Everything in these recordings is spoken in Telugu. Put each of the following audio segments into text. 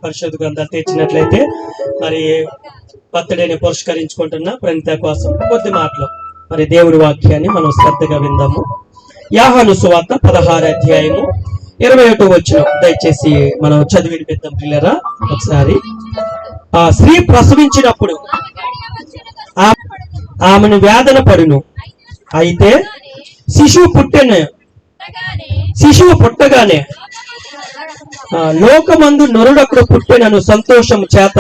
పరిశుద్ధ గ్రంథాలు తెచ్చినట్లయితే మరి బర్త్డేని పురస్కరించుకుంటున్న ప్రణిత కోసం కొద్ది మాటలు మరి దేవుడి వాక్యాన్ని మనం శ్రద్ధగా విందాము. యోహాను సువార్త 16వ అధ్యాయము 21వ వచనం దయచేసి మనం చదివి వినిపిద్దాం పిల్లరా. ఒకసారి స్త్రీ ప్రసవించినప్పుడు ఆమెను వేదన పడును, అయితే శిశువు పుట్టగానే లోకమందు నరుడొకడు పుట్టెనను సంతోషం చేత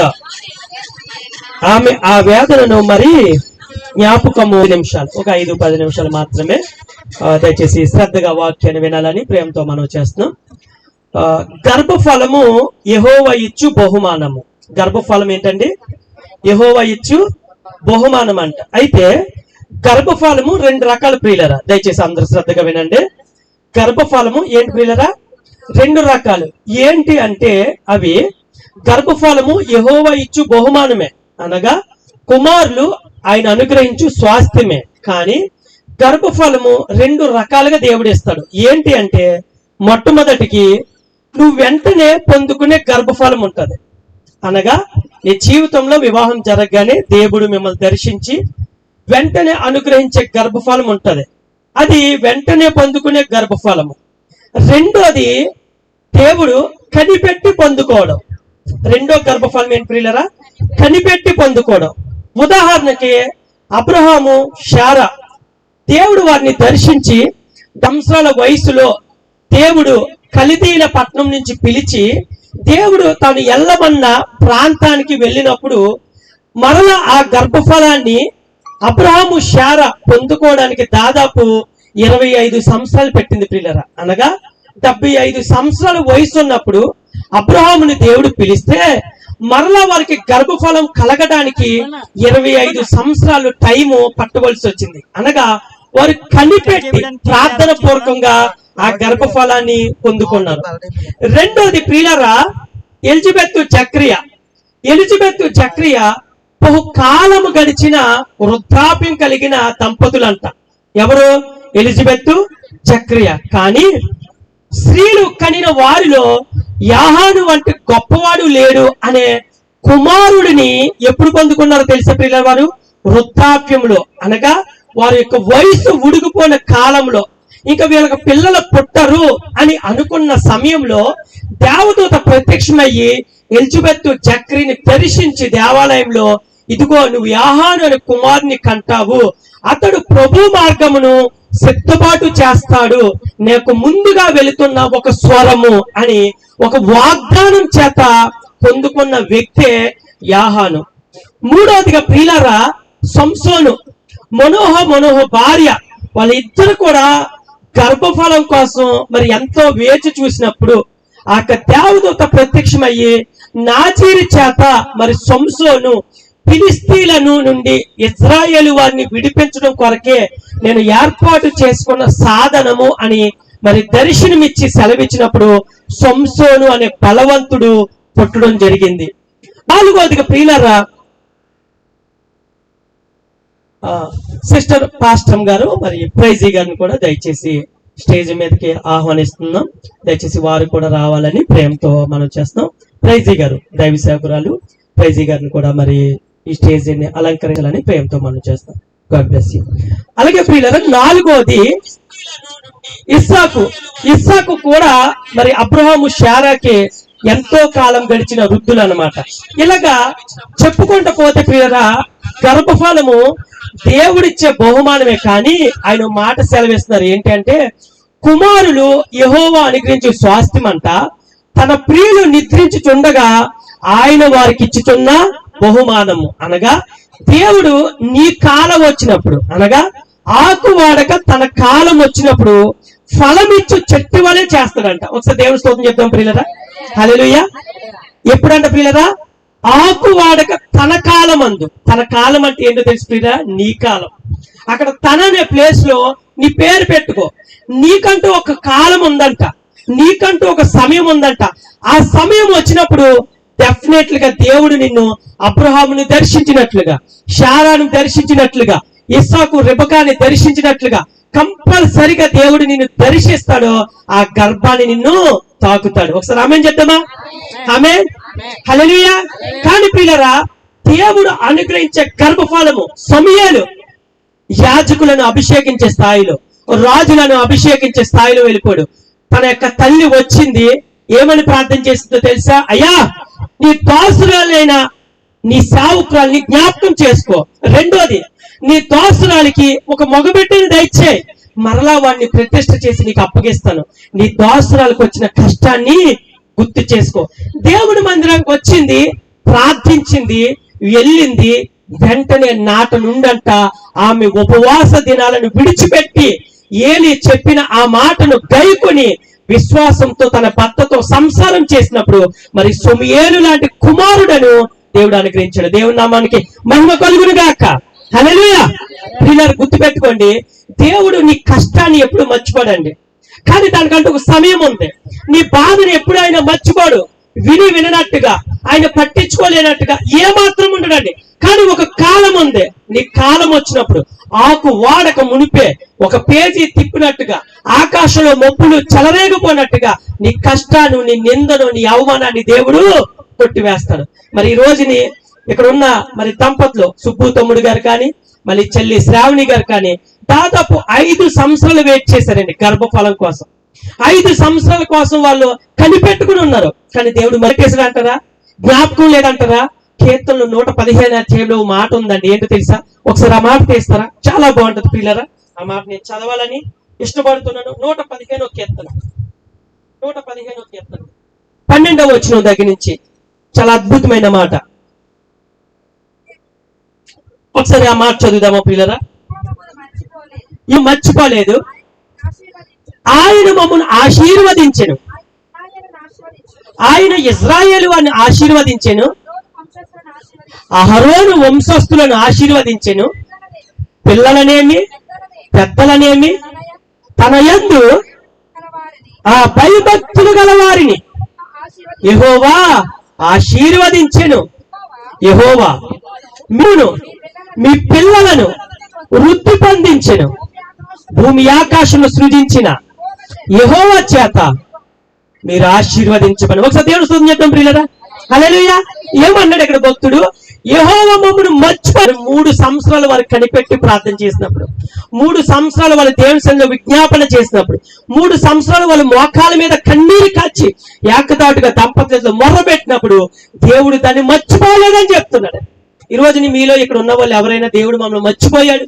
ఆమె ఆ వేదనను మరి జ్ఞాపకము నిమిషాలు, ఒక 5-10 నిమిషాలు మాత్రమే దయచేసి శ్రద్ధగా వాక్యాన్ని వినాలని ప్రేమతో మనం చేస్తున్నాం. గర్భఫలము యెహోవా ఇచ్చు బహుమానము. గర్భఫలం ఏంటండి? యెహోవా ఇచ్చు బహుమానం అంట. అయితే గర్భఫలము 2 రకాల ప్రియులరా, దయచేసి అందరూ శ్రద్ధగా వినండి. గర్భఫలము ఏంటి ప్రియులరా? 2 రకాలు. ఏంటి అంటే అవి గర్భఫలము యెహోవా ఇచ్చు బహుమానమే, అనగా కుమారులు ఆయన అనుగ్రహించు స్వాస్థ్యమే. కానీ గర్భఫలము 2 రకాలుగా దేవుడు ఇస్తాడు. ఏంటి అంటే మొట్టమొదటికి నువ్వు వెంటనే పొందుకునే గర్భఫలం ఉంటది. అనగా నీ జీవితంలో వివాహం జరగగానే దేవుడు మిమ్మల్ని దర్శించి వెంటనే అనుగ్రహించే గర్భఫలం ఉంటది. అది వెంటనే పొందుకునే గర్భఫలము. రెండోది దేవుడు కనిపెట్టి పొందుకోవడం. రెండో గర్భఫలం ఏంటి ప్రియులరా? కనిపెట్టి పొందుకోవడం. ఉదాహరణకి అబ్రహాము, శారా, దేవుడు వారిని దర్శించి సంవత్సరాల వయసులో దేవుడు కల్దీయుల పట్టణం నుంచి పిలిచి దేవుడు తాను ఎల్లమన్న ప్రాంతానికి వెళ్ళినప్పుడు మరలా ఆ గర్భఫలాన్ని అబ్రహాము, శారా పొందుకోవడానికి దాదాపు 25 సంవత్సరాలు పెట్టింది ప్రియులరా. అనగా 75 సంవత్సరాల వయసు ఉన్నప్పుడు అబ్రహాముని దేవుడు పిలిస్తే మరలా వారికి గర్భఫలం కలగడానికి 25 సంవత్సరాలు టైము పట్టవలసి వచ్చింది. అనగా వారు కనిపెట్టి ప్రార్థన పూర్వకంగా ఆ గర్భఫలాన్ని పొందుకున్నారు. రెండోది ప్రియులరా ఎలిజబెత్ జక్రియ బహుకాలము గడిచిన వృద్ధాప్యం కలిగిన దంపతులంట. ఎవరు? ఎలిజబెత్, జక్రియ. కానీ స్త్రీలు కనిన వారిలో యాహాను వంటి గొప్పవాడు లేడు అనే కుమారుడిని ఎప్పుడు పొందుకున్నారో తెలుసా ప్రియుల? వారు వృద్ధాప్యంలో, అనగా వారి యొక్క వయసు ఉడిగిపోయిన కాలంలో, ఇంకా వీళ్ళకి పిల్లలు పుట్టరు అని అనుకున్న సమయంలో దేవదూత ప్రత్యక్షమయ్యి ఎలిజబెత్ జక్రిని దర్శించి దేవాలయంలో, ఇదిగో నువ్వు యాహాను అనే కుమారుని కంటావు, అతడు ప్రభు మార్గమును సిద్ధపాటు చేస్తాడు, నాకు ముందుగా వెళుతున్న ఒక స్వరము అని ఒక వాగ్దానం చేత పొందుకున్న వ్యక్తే యాహాను. మూడవదిగా ప్రియులారా సంసోను, మనోహ భార్య, వాళ్ళిద్దరు కూడా గర్భఫలం కోసం మరి ఎంతో వేచి చూసినప్పుడు ఆ దేవదూత ప్రత్యక్షమయ్యి నాజీరు చేత మరి సంసోను ఫిలిస్తీన్ల నుండి ఇజ్రాయేలు వారిని విడిపించడం కొరకే నేను ఏర్పాటు చేసుకున్న సాధనము అని మరి దర్శనమిచ్చి సెలవిచ్చినప్పుడు సంసోను అనే బలవంతుడు పుట్టడం జరిగింది. నాలుగోదిగా ప్రియులారా సిస్టర్ పాస్టర్ గారు మరి ప్రైజీ గారిని కూడా దయచేసి స్టేజ్ మీదకి ఆహ్వానిస్తున్నాం. దయచేసి వారు కూడా రావాలని ప్రేమతో మనం చేస్తున్నాం. ప్రైజీ గారు, దైవ సేవకురాలు ప్రైజీ గారిని కూడా మరి ఈ స్టేజ్ ని అలంకరించాలని ప్రేమతో మనం చేస్తాం. God bless you. అలాగే ప్రియులారా నాలుగోది ఇస్సాకు కూడా మరి అబ్రహాము, శారాకి ఎంతో కాలం గడిచిన వృద్ధులు అన్నమాట. ఇలాగా చెప్పుకుంటూ పోతే ప్రియులారా గర్భఫలము దేవుడిచ్చే బహుమానమే. కానీ ఆయన మాట సెలవిస్తున్నారు ఏంటి అంటే కుమారులు యెహోవా అనుగ్రహించే స్వాస్థ్యం అంట, తన ప్రియులు నిద్రించుచుండగా ఆయన వారికి ఇచ్చుచున్న బహుమానము. అనగా దేవుడు నీ కాలం వచ్చినప్పుడు, అనగా ఆకు వాడక తన కాలం వచ్చినప్పుడు ఫలమిచ్చు చెట్టు వలె చేస్తాడంట. ఒకసారి దేవుని స్తోత్రం చెప్తాం ప్రియులరా. హల్లెలూయా. ఎప్పుడంట ప్రియులరా? ఆకు వాడక తన కాలం అందు. తన కాలం అంటే ఏంటో తెలుసు ప్రియులరా? నీ కాలం. అక్కడ తన అనే ప్లేస్ లో నీ పేరు పెట్టుకో. నీకంటూ ఒక కాలం ఉందంట, నీకంటూ ఒక సమయం ఉందంట. ఆ సమయం వచ్చినప్పుడు డెఫినెట్ గా దేవుడు నిన్ను అబ్రహాముని దర్శించినట్లుగా, శారాను దర్శించినట్లుగా, ఇస్సాకు, రిబకాని దర్శించినట్లుగా కంపల్సరిగా దేవుడు నిన్ను దర్శిస్తాడు. ఆ గర్భాన్ని నిన్ను తాకుతాడు. ఒకసారి ఆమేన్ చెప్తామా? ఆమేన్. హల్లెలూయా. కానీ ప్రియులారా, దేవుడు అనుగ్రహించే గర్భఫలము సమూయేలు యాజకులను అభిషేకించే స్థాయిలో, రాజులను అభిషేకించే స్థాయిలో వెళ్ళిపోయాడు. తన యొక్క తల్లి వచ్చింది, ఏమని ప్రార్థన చేసిందో తెలుసా? అయ్యా, నీ దాసురాలైన నీ సేవకురాల్ని జ్ఞాపకం చేసుకో. రెండోది, నీ దాసురాలికి ఒక మగబిడ్డని దయచేయి, మరలా వాడిని ప్రతిష్ఠ చేసి నీకు అప్పగిస్తాను. నీ దాసురాలకు వచ్చిన కష్టాన్ని గుర్తు చేసుకో. దేవుడి మందిరానికి వచ్చింది, ప్రార్థించింది, వెళ్ళింది. వెంటనే నాట నుండంట ఆమె ఉపవాస దినాలను విడిచిపెట్టి ఏలి చెప్పిన ఆ మాటను గైకొని విశ్వాసంతో తన భర్తతో సంసారం చేసినప్పుడు మరి సమూయేలు లాంటి కుమారుడను దేవుడు అనుగ్రహించాడు. దేవుడి నామానికి మహిమ కలుగును గాక. హల్లెలూయా. ప్రియులారా, గుర్తుపెట్టుకోండి, దేవుడు నీ కష్టాన్ని ఎప్పుడు మర్చిపోడండి. కానీ దానికంటే ఒక సమయం ఉంది. నీ బాధను ఎప్పుడు ఆయన మర్చిపోడు. వినట్టుగా, ఆయన పట్టించుకోలేనట్టుగా ఏమాత్రం ఉండడండి. కానీ ఒక కాలం ఉంది. నీ కాలం వచ్చినప్పుడు ఆకు వాడక మునిపే ఒక పేజీ తిప్పినట్టుగా, ఆకాశంలో మబ్బులు చెలరేగిపోయినట్టుగా నీ కష్టాన్ని, నీ నిందను, నీ అవమానాన్ని దేవుడు కొట్టివేస్తాడు. మరి ఈ రోజుని ఇక్కడ ఉన్న మరి దంపతులు సుబ్బు తమ్ముడు గారు కానీ, మళ్ళీ చెల్లి శ్రావణి గారు కానీ దాదాపు 5 సంవత్సరాలు వెయిట్ చేశారండి గర్భఫలం కోసం. 5 సంవత్సరాల కోసం వాళ్ళు కనిపెట్టుకుని ఉన్నారు. కానీ దేవుడు మరికేసాడు అంటారా? జ్ఞాపకం లేదంటారా? కీర్తనలు 115 అధ్యాయంలో మాట ఉందండి. ఏంటో తెలుసా? ఒకసారి ఆ మాట తీస్తారా? చాలా బాగుంటది పిల్లరా. ఆ మాట నేను చదవాలని ఇష్టపడుతున్నాను. 115 కీర్తన, 115 కీర్తన 12వ వచనం దగ్గర నుంచి చాలా అద్భుతమైన మాట. ఒకసారి ఆ మాట చదువుదామా పిల్లరా? ఈ మర్చిపోలేదు. ఆయన మమ్మల్ని ఆశీర్వదించెను, ఆయన ఇశ్రాయేలు అని ఆశీర్వదించెను, అహరోను వంశస్థులను ఆశీర్వదించెను, పిల్లలనేమి పెద్దలనేమి తన యందు ఆ భయభక్తులు గల వారిని యెహోవా ఆశీర్వదించెను. యెహోవా మీను మీ పిల్లలను వృద్ధి పొందించెను. భూమి ఆకాశంలో సృజించిన యెహోవా చేత మీరు ఆశీర్వదించమని. ఒకసారి దేవుని స్తుతి చేద్దాం ప్రియులారా. హల్లెలూయా. ఏమన్నాడు ఇక్కడ భక్తుడు? యెహోవా మమ్మను మర్చిపోయి 3 సంవత్సరాల వారు కనిపెట్టి ప్రార్థన చేసినప్పుడు, 3 సంవత్సరాలు వాళ్ళు దేవుని సన్నిధిలో విజ్ఞాపన చేసినప్పుడు, 3 సంవత్సరాలు వాళ్ళు మోకాల మీద కన్నీరు కాచి ఏకదాటుగా దంపతులతో మొర్రబెట్టినప్పుడు దేవుడు దాన్ని మర్చిపోలేదని చెప్తున్నాడు. ఈ రోజు మీలో ఇక్కడ ఉన్న వాళ్ళు ఎవరైనా దేవుడు మమ్మల్ని మర్చిపోయాడు,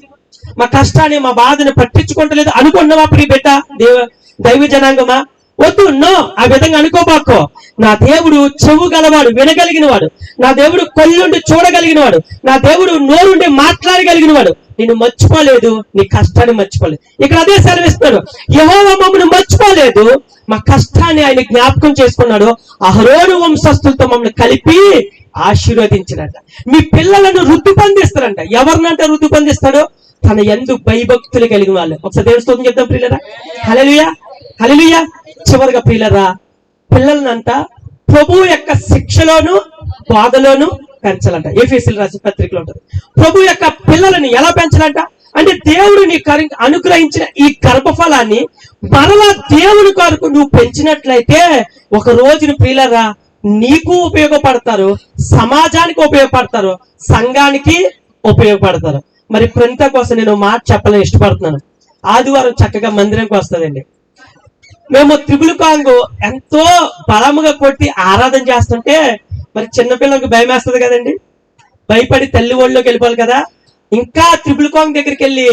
మా కష్టాన్ని, మా బాధను పట్టించుకుంటలేదు అనుకున్నావా? ప్రియ బిడ్డ, దైవ జనాంగమా, వద్దు. నో, ఆ విధంగా అనుకోబాకో. నా దేవుడు చెవు గలవాడు, వినగలిగిన వాడు. నా దేవుడు కళ్ళుండి చూడగలిగిన వాడు. నా దేవుడు నోరుండి మాట్లాడగలిగిన వాడు. నిన్ను మర్చిపోలేదు, నీ కష్టాన్ని మర్చిపోలేదు. ఇక్కడ అదే సెలవిస్తున్నాడు. యెహోవా మమ్మల్ని మర్చిపోలేదు, మా కష్టాన్ని ఆయన జ్ఞాపకం చేసుకున్నాడు. అహరోను వంశస్థులతో మమ్మల్ని కలిపి ఆశీర్వదించినట్ట. మీ పిల్లలను వృద్ధి పొందిస్తారంట. ఎవరినంటే వృద్ధి పొందిస్తాడో? తన యందు భయభక్తులు కలిగిన వాళ్ళు. ఒకసారి దేవుని స్తోత్రం చెప్తాం ప్రియులరా. హల్లెలూయా, హల్లెలూయా. చివరిగా ప్రియులరా, పిల్లలనంట ప్రభు యొక్క శిక్షలోను బాధలోను పెంచాలంట. ఎఫెసీయులకు రాసిన పత్రికలో ఉంటుంది. ప్రభు యొక్క పిల్లలని ఎలా పెంచాలంట అంటే, దేవుడు నీకు అనుగ్రహించిన ఈ గర్భఫలాన్ని మరలా దేవుని కొరకు నువ్వు పెంచినట్లయితే ఒక రోజున ప్రియులరా నీకు ఉపయోగపడతారు, సమాజానికి ఉపయోగపడతారు, సంఘానికి ఉపయోగపడతారు. మరి ప్రింత కోసం నేను మాట చెప్పాలని ఇష్టపడుతున్నాను. ఆదివారం చక్కగా మందిరానికి వస్తుందండి. మేము త్రిబుల్ కాంగ్ ఎంతో బలముగా కొట్టి ఆరాధన చేస్తుంటే మరి చిన్నపిల్లలకు భయం వేస్తుంది కదండి. భయపడి తల్లి ఒళ్ళోకి వెళ్ళిపోవాలి కదా. ఇంకా త్రిబుల్ కాంగ్ దగ్గరికి వెళ్ళి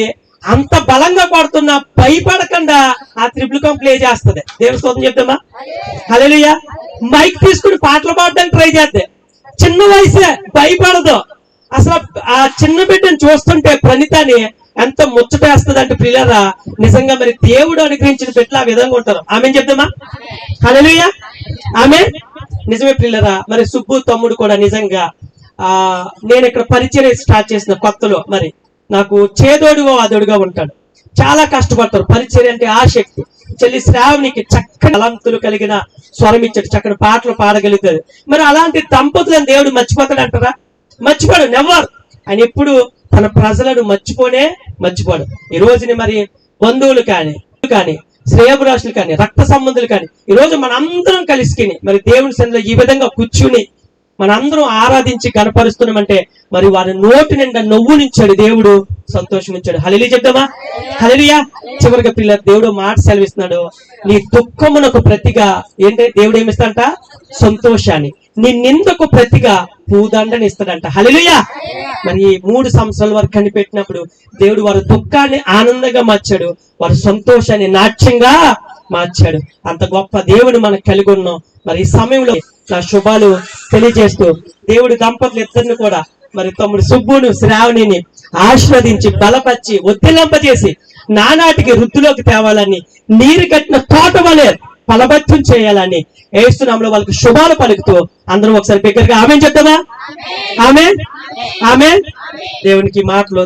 అంత బలంగా కొడుతున్నా భయపడకుండా ఆ త్రిబుల్ కాంగ్ ప్లే చేస్తుంది. దేవుని స్తోత్రం చెప్తామా. హల్లెలూయా. మైక్ తీసుకుని పాటలు పాడడానికి ట్రై చేద్దే. చిన్న వయసే, భయపడదు. అసలు ఆ చిన్న బిడ్డను చూస్తుంటే ప్రణితాన్ని ఎంత ముచ్చటేస్తుంది అంటే ప్రియులారా, నిజంగా మరి దేవుడు అనుగ్రహించిన బిడ్డలు ఆ విధంగా ఉంటారు. ఆమె చెప్తామా. హల్లెలూయా. ఆమె నిజమే ప్రియులారా. మరి సుబ్బు తమ్ముడు కూడా నిజంగా నేను ఇక్కడ పరిచయం స్టార్ట్ చేసిన కొత్తలో మరి నాకు చేదోడుగా అదోడుగా ఉంటాడు. చాలా కష్టపడతారు. పరిచయం అంటే ఆసక్తి. చెల్లి శ్రావణికి చక్కని అలంతులు కలిగిన స్వరం ఇచ్చాడు, చక్కని పాటలు పాడగలుగుతాడు. మరి అలాంటి దంపతులను దేవుడు మర్చిపోతాడు అంటారా? మర్చిపోడు, నెవర్. ఆయన ఎప్పుడు తన ప్రజలను మర్చిపోడు. ఈ రోజుని మరి బంధువులు కానీ శ్రేయభిలాషులు కానీ రక్త సంబంధులు కానీ ఈ రోజు మనందరం కలిసి మరి దేవుని సన్నిధిలో ఈ విధంగా కూర్చుని మనందరం ఆరాధించి కనపరుస్తున్నామంటే మరి వారి నోటి నిండా నవ్వునిచ్చాడు దేవుడు, సంతోషం ఇచ్చాడు. హల్లెలూయా చెప్దామా? హల్లెలూయా. చివరిగా పిల్లలు దేవుడు మాట సెలవిస్తున్నాడు, నీ దుఃఖమునకు ప్రతిగా ఏంటంటే దేవుడు ఏమిస్తాడంట? సంతోషాన్ని. నీ నిందకు ప్రతిగా పూదండని ఇస్తాడంట. హల్లెలూయా. మరి ఈ 3 సంవత్సరాల వరకు కనిపెట్టినప్పుడు దేవుడు వారి దుఃఖాన్ని ఆనందంగా మార్చాడు, వారి సంతోషాన్ని నాట్యంగా మార్చాడు. అంత గొప్ప దేవుని మనకు కలిగి ఉన్నాం. మరి ఈ సమయంలో నా శుభాలు తెలియజేస్తూ దేవుడు దంపతులు ఇద్దరిని కూడా మరి తమ్ముడు సుబ్బును శ్రావణిని ఆశీర్వదించి బలపరిచి ఒత్తిలింపజేసి నానాటికి వృద్ధిలోకి తేవాలని, నీరు కట్టిన తోట వలె ఫలభత్యం చేయాలని యేసునామములో వాళ్ళకి శుభాలు పలుకుతూ అందరం ఒకసారి బిగ్గరగా ఆమేన్ చెప్తామా? ఆమేన్. ఆమేన్. దేవునికి మాటలు